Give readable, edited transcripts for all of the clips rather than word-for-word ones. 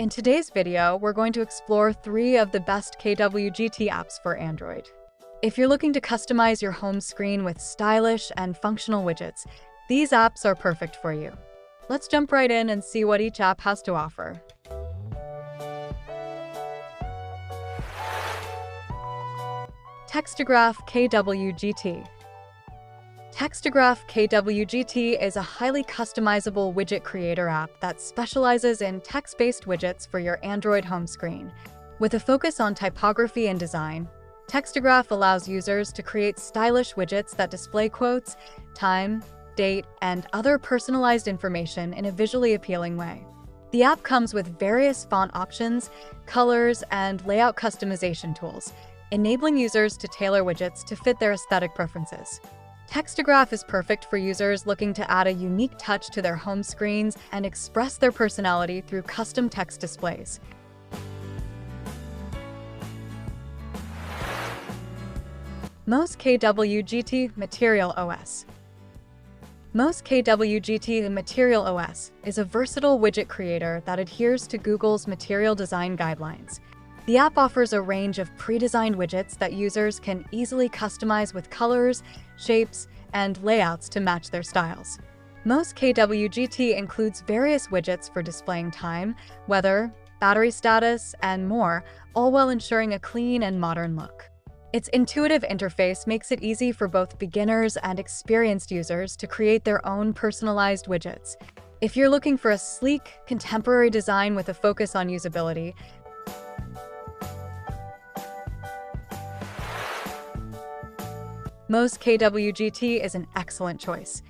In today's video, we're going to explore 3 of the best KWGT apps for Android. If you're looking to customize your home screen with stylish and functional widgets, these apps are perfect for you. Let's jump right in and see what each app has to offer. Textpgraph Kwgt. Textpgraph Kwgt is a highly customizable widget creator app that specializes in text-based widgets for your Android home screen. With a focus on typography and design, Textpgraph allows users to create stylish widgets that display quotes, time, date, and other personalized information in a visually appealing way. The app comes with various font options, colors, and layout customization tools, enabling users to tailor widgets to fit their aesthetic preferences. Textpgraph is perfect for users looking to add a unique touch to their home screens and express their personality through custom text displays. MOS Kwgt Material OS. MOS Kwgt Material OS is a versatile widget creator that adheres to Google's material design guidelines. The app offers a range of pre-designed widgets that users can easily customize with colors, shapes, and layouts to match their styles. MOS Kwgt includes various widgets for displaying time, weather, battery status, and more, all while ensuring a clean and modern look. Its intuitive interface makes it easy for both beginners and experienced users to create their own personalized widgets. If you're looking for a sleek, contemporary design with a focus on usability, MOS Kwgt is an excellent choice.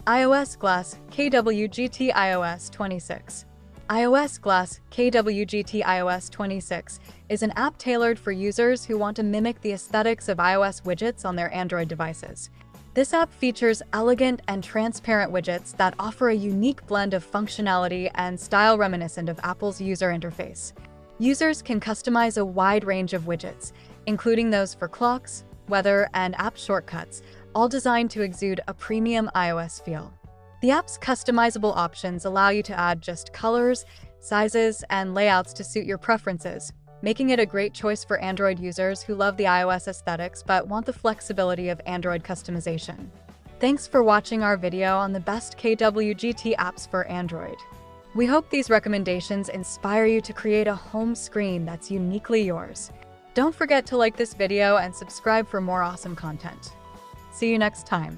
iOS Glass Kwgt iOS 26. iOS Glass Kwgt iOS 26 is an app tailored for users who want to mimic the aesthetics of iOS widgets on their Android devices. This app features elegant and transparent widgets that offer a unique blend of functionality and style reminiscent of Apple's user interface. Users can customize a wide range of widgets, including those for clocks, weather, and app shortcuts, all designed to exude a premium iOS feel. The app's customizable options allow you to add just colors, sizes, and layouts to suit your preferences, making it a great choice for Android users who love the iOS aesthetics but want the flexibility of Android customization. Thanks for watching our video on the best KWGT apps for Android. We hope these recommendations inspire you to create a home screen that's uniquely yours. Don't forget to like this video and subscribe for more awesome content. See you next time.